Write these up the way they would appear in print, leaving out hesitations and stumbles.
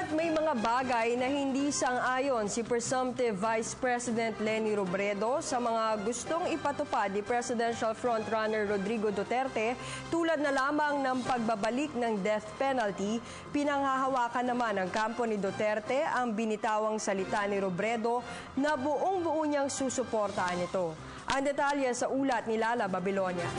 Kaya't may mga bagay na hindi sang-ayon si presumptive Vice President Leni Robredo sa mga gustong ipatupad ni Presidential Frontrunner Rodrigo Duterte, tulad na lamang ng pagbabalik ng death penalty. Pinanghahawakan naman ng kampo ni Duterte ang binitawang salita ni Robredo na buong-buo niyang susuportahan ito. Ang detalye sa ulat ni Lala Babilonia.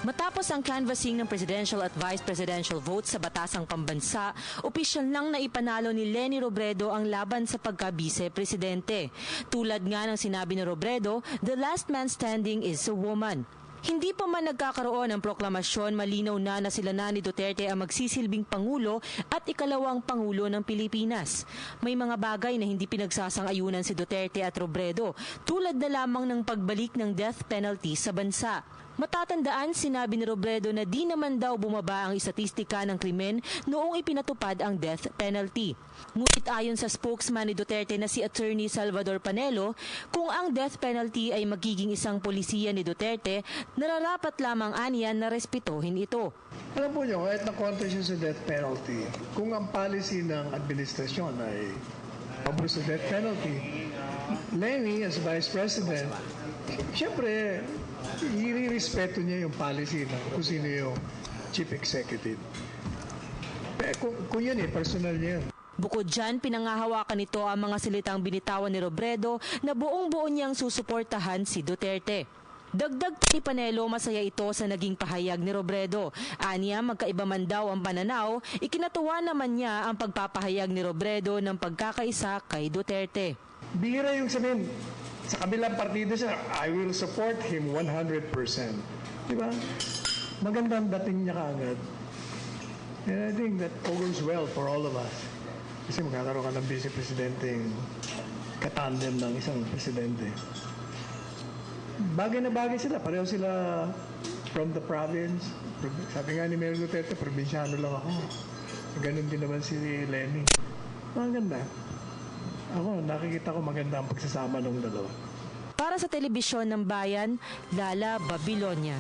Matapos ang canvassing ng presidential at vice presidential votes sa Batasang Pambansa, opisyal nang naipanalo ni Leni Robredo ang laban sa pagka-vice-presidente. Tulad nga ng sinabi ni Robredo, the last man standing is a woman. Hindi pa man nagkakaroon ng proklamasyon, malinaw na sila na ni Duterte ang magsisilbing Pangulo at ikalawang Pangulo ng Pilipinas. May mga bagay na hindi pinagsasang-ayunan si Duterte at Robredo, tulad na lamang ng pagbalik ng death penalty sa bansa. Matatandaan, sinabi ni Robredo na di naman daw bumaba ang istatistika ng krimen noong ipinatupad ang death penalty. Ngunit ayon sa spokesman ni Duterte na si Attorney Salvador Panelo, kung ang death penalty ay magiging isang polisiya ni Duterte, nararapat lamang aniya na respetuhin ito. Alam po niyo, kahit na-kontra siya sa death penalty, kung ang policy ng administrasyon ay pabor sa death penalty, Leni as Vice President, siyempre, i-respeto niya yung policy ng kung sino yung Chief Executive. Kung yun personal niya yun. Bukod dyan, pinangahawakan nito ang mga salitang binitawan ni Robredo na buong-buo niyang susuportahan si Duterte. Dagdag ni Panelo, masaya ito sa naging pahayag ni Robredo. Aniya, magkaiba man daw ang pananaw, ikinatuwa naman niya ang pagpapahayag ni Robredo ng pagkakaisa kay Duterte. Bihira yung sabihin, sa kabilang partido siya, I will support him 100%. Diba? Magandang dating niya kaagad. And I think that augurs well for all of us. Kasi magkakaroon ka ng vice-presidenteng katandem ng isang presidente. Bagay na bagay sila. Pareho sila from the province. Sabi nga ni Mayor Duterte, probinsyano lang ako. Ganun din naman si Leni. Maganda. Ako, nakikita ko maganda ang pagsasama ng dalawa. Para sa Telebisyon ng Bayan, Lala Babilonia.